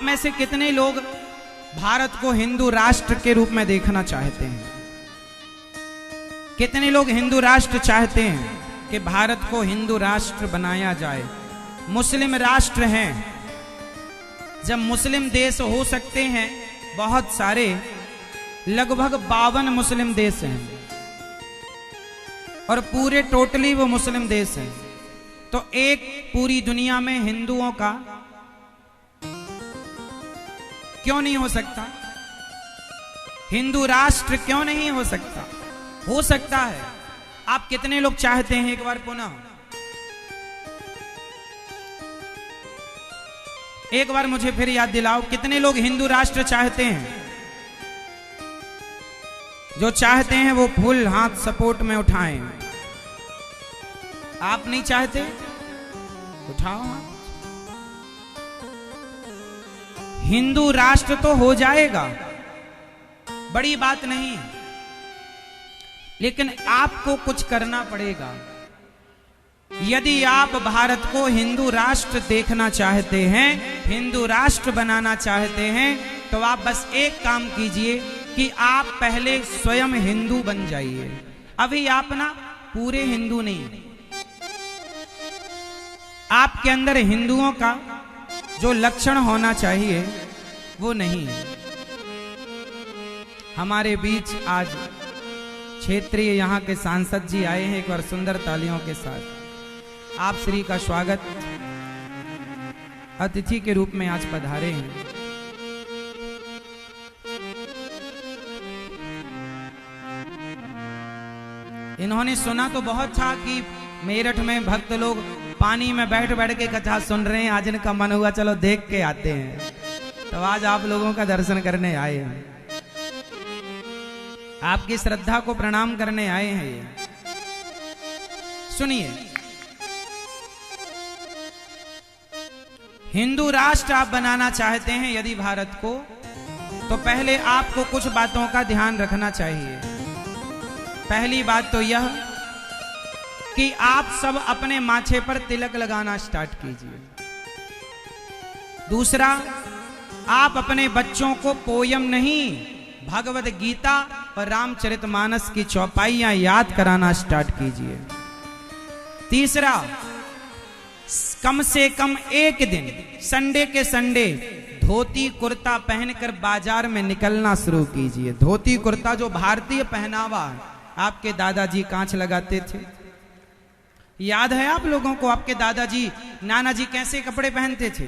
में से कितने लोग भारत को हिंदू राष्ट्र के रूप में देखना चाहते हैं? कितने लोग हिंदू राष्ट्र चाहते हैं कि भारत को हिंदू राष्ट्र बनाया जाए? मुस्लिम राष्ट्र हैं, जब मुस्लिम देश हो सकते हैं बहुत सारे, लगभग 52 मुस्लिम देश हैं और पूरे टोटली वो मुस्लिम देश हैं, तो एक पूरी दुनिया में हिंदुओं का क्यों नहीं हो सकता? हिंदू राष्ट्र क्यों नहीं हो सकता? हो सकता है। आप कितने लोग चाहते हैं? एक बार पुनः एक बार मुझे फिर याद दिलाओ, कितने लोग हिंदू राष्ट्र चाहते हैं? जो चाहते हैं वो फुल हाथ सपोर्ट में उठाएं। आप नहीं चाहते? उठाओ हाथ। हिंदू राष्ट्र तो हो जाएगा, बड़ी बात नहीं है, लेकिन आपको कुछ करना पड़ेगा। यदि आप भारत को हिंदू राष्ट्र देखना चाहते हैं, हिंदू राष्ट्र बनाना चाहते हैं, तो आप बस एक काम कीजिए कि आप पहले स्वयं हिंदू बन जाइए। अभी आप ना पूरे हिंदू नहीं, आपके अंदर हिंदुओं का जो लक्षण होना चाहिए वो नहीं है। हमारे बीच आज क्षेत्रीय यहाँ के सांसद जी आए हैं, एक बार सुंदर तालियों के साथ आप श्री का स्वागत अतिथि के रूप में आज पधारे हैं। इन्होंने सुना तो बहुत था कि मेरठ में भक्त लोग पानी में बैठ बैठ के कथा सुन रहे हैं, आज इनका मन हुआ चलो देख के आते हैं, तो आज आप लोगों का दर्शन करने आए हैं, आपकी श्रद्धा को प्रणाम करने आए हैं। ये सुनिए, हिंदू राष्ट्र आप बनाना चाहते हैं यदि भारत को, तो पहले आपको कुछ बातों का ध्यान रखना चाहिए। पहली बात तो यह कि आप सब अपने माथे पर तिलक लगाना स्टार्ट कीजिए। दूसरा, आप अपने बच्चों को पोयम नहीं, भगवद गीता और रामचरितमानस की चौपाइयां याद कराना स्टार्ट कीजिए। तीसरा, कम से कम एक दिन संडे के संडे धोती कुर्ता पहनकर बाजार में निकलना शुरू कीजिए। धोती कुर्ता जो भारतीय पहनावा है, आपके दादाजी कांच लगाते थे, याद है आप लोगों को? आपके दादाजी नाना जी कैसे कपड़े पहनते थे?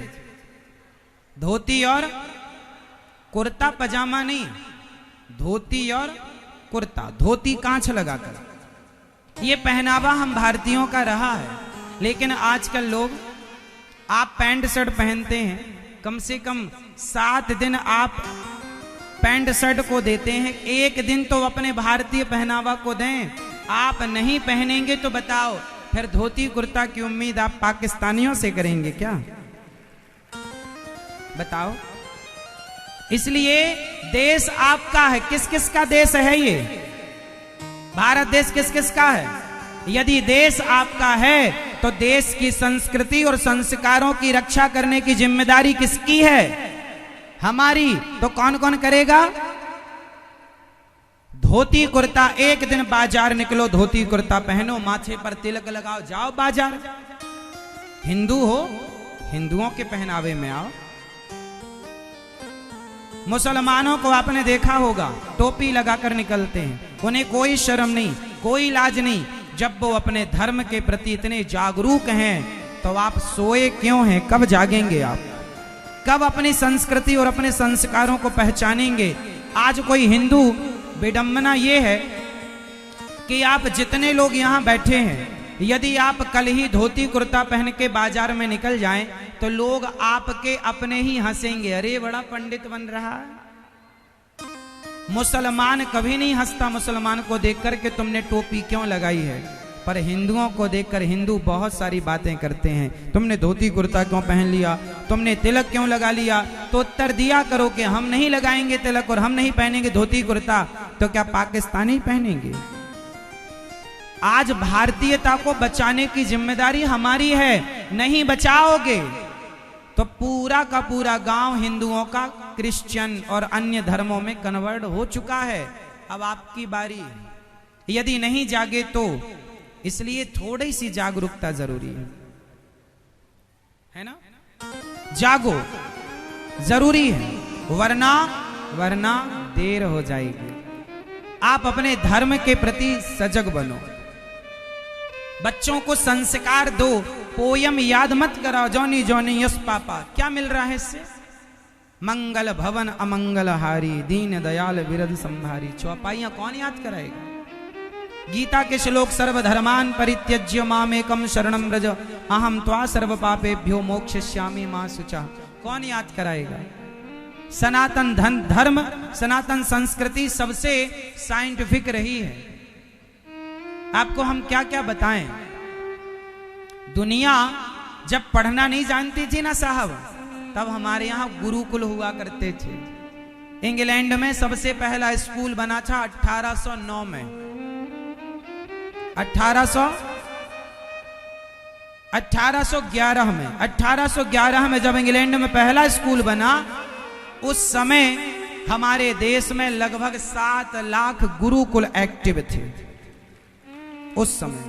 धोती और कुर्ता, पजामा नहीं, धोती और कुर्ता, धोती कांच लगाकर। ये पहनावा हम भारतीयों का रहा है, लेकिन आजकल लोग आप पैंट शर्ट पहनते हैं, कम से कम 7 दिन आप पैंट शर्ट को देते हैं, एक दिन तो अपने भारतीय पहनावा को दें। आप नहीं पहनेंगे तो बताओ फिर धोती कुर्ता की उम्मीद आप पाकिस्तानियों से करेंगे क्या? बताओ। इसलिए देश आपका है। किस किस का देश है ये? भारत देश किस किस का है? यदि देश आपका है तो देश की संस्कृति और संस्कारों की रक्षा करने की जिम्मेदारी किसकी है? हमारी। तो कौन कौन करेगा? धोती कुर्ता, एक दिन बाजार निकलो, धोती कुर्ता पहनो, माथे पर तिलक लगाओ, जाओ बाजार। हिंदू हो, हिंदुओं के पहनावे में आओ। मुसलमानों को आपने देखा होगा, टोपी लगाकर निकलते हैं, उन्हें कोई शर्म नहीं, कोई लाज नहीं। जब वो अपने धर्म के प्रति इतने जागरूक हैं तो आप सोए क्यों हैं? कब जागेंगे आप? कब अपनी संस्कृति और अपने संस्कारों को पहचानेंगे? आज कोई हिंदू, विडंबना ये है कि आप जितने लोग यहाँ बैठे हैं, यदि आप कल ही धोती कुर्ता पहन के बाजार में निकल जाएं तो लोग आपके अपने ही हंसेंगे, अरे बड़ा पंडित बन रहा है। मुसलमान कभी नहीं हंसता मुसलमान को देखकर कि तुमने टोपी क्यों लगाई है, पर हिंदुओं को देखकर हिंदू बहुत सारी बातें करते हैं। तुमने धोती कुर्ता क्यों पहन लिया, तुमने तिलक क्यों लगा लिया? तो उत्तर दिया करो कि हम नहीं लगाएंगे तिलक और हम नहीं पहनेंगे धोती कुर्ता, तो क्या पाकिस्तानी पहनेंगे? आज भारतीयता को बचाने की जिम्मेदारी हमारी है। नहीं बचाओगे तो पूरा का पूरा गांव हिंदुओं का क्रिश्चियन और अन्य धर्मों में कन्वर्ट हो चुका है। अब आपकी बारी, यदि नहीं जागे तो, इसलिए थोड़ी सी जागरूकता जरूरी है ना। जागो, जरूरी है, वरना देर हो जाएगी। आप अपने धर्म के प्रति सजग बनो, बच्चों को संस्कार दो। पोयम याद मत कराओ, जौनी जौनी यस पापा, क्या मिल रहा है इससे? मंगल भवन अमंगल हारी, दीन दयाल विरध संभारी। चौपाइयां कौन याद कराएगा? गीता के श्लोक सर्वधर्मान परित्यज्य मामेकम शरणम व्रज अहम त्वा सर्व पापेभ्यो मोक्षयिष्यामि मा शुचा। कौन याद कराएगा? सनातन धर्म, सनातन संस्कृति सबसे साइंटिफिक रही है। आपको हम क्या क्या बताएं? दुनिया जब पढ़ना नहीं जानती थी ना साहब, तब हमारे यहां गुरुकुल हुआ करते थे। इंग्लैंड में सबसे पहला स्कूल बना था 1809 में। 1811 में जब इंग्लैंड में पहला स्कूल बना, उस समय हमारे देश में लगभग 7 लाख गुरुकुल एक्टिव थे उस समय।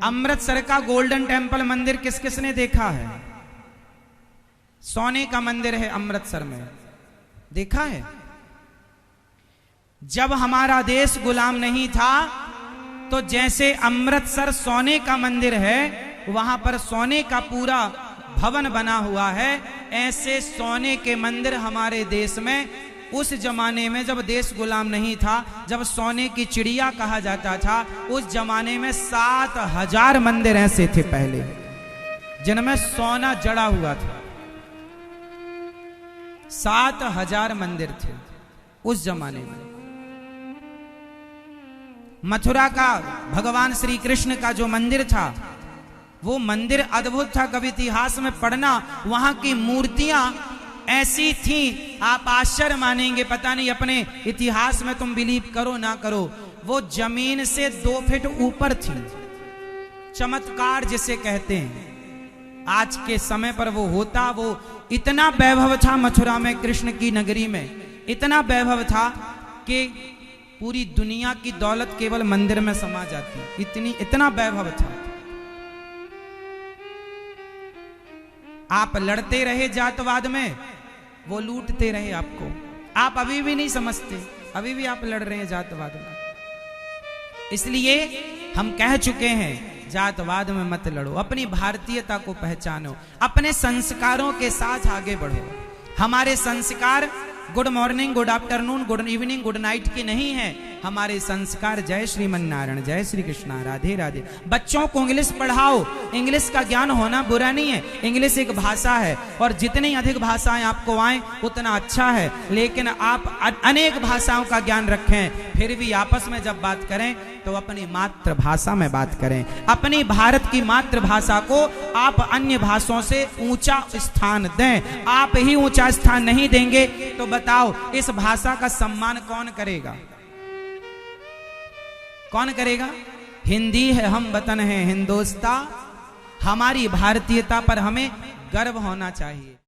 अमृतसर का गोल्डन टेम्पल मंदिर किस किसने देखा है? सोने का मंदिर है अमृतसर में, देखा है? जब हमारा देश गुलाम नहीं था, तो जैसे अमृतसर सोने का मंदिर है, वहां पर सोने का पूरा भवन बना हुआ है, ऐसे सोने के मंदिर हमारे देश में उस जमाने में, जब देश गुलाम नहीं था, जब सोने की चिड़िया कहा जाता था, उस जमाने में 7000 मंदिर ऐसे थे पहले, जिनमें सोना जड़ा हुआ था। 7000 मंदिर थे उस जमाने में। मथुरा का भगवान श्री कृष्ण का जो मंदिर था, वो मंदिर अद्भुत था। कभी इतिहास में पढ़ना, वहां की मूर्तियां ऐसी थी, आप आश्चर्य मानेंगे। पता नहीं अपने इतिहास में तुम बिलीव करो ना करो, वो जमीन से 2 फीट ऊपर थी। चमत्कार जिसे कहते हैं, आज के समय पर वो होता। वो इतना वैभव था मथुरा में, कृष्ण की नगरी में इतना वैभव था कि पूरी दुनिया की दौलत केवल मंदिर में समा जाती, इतना वैभव था। आप लड़ते रहे जातवाद में, वो लूटते रहे आपको। आप अभी भी नहीं समझते, अभी भी आप लड़ रहे हैं जातवाद में। इसलिए हम कह चुके हैं, जातवाद में मत लड़ो, अपनी भारतीयता को पहचानो, अपने संस्कारों के साथ आगे बढ़ो। हमारे संस्कार good morning, good afternoon, good evening, good night की नहीं है। हमारे संस्कार जय श्रीमन नारायण, जय श्री कृष्णा, राधे राधे। बच्चों को इंग्लिश पढ़ाओ, इंग्लिश का ज्ञान होना बुरा नहीं है। इंग्लिश एक भाषा है, और जितनी अधिक भाषाएं आपको आए उतना अच्छा है। लेकिन आप अनेक भाषाओं का ज्ञान रखें, फिर भी आपस में जब बात करें तो अपनी मातृभाषा में बात करें। अपनी भारत की मातृभाषा को आप अन्य भाषाओं से ऊंचा स्थान दें। आप ही ऊंचा स्थान नहीं देंगे तो बताओ, इस भाषा का सम्मान कौन करेगा? कौन करेगा? हिंदी है हम वतन है हिंदुस्तान। हमारी भारतीयता पर हमें गर्व होना चाहिए।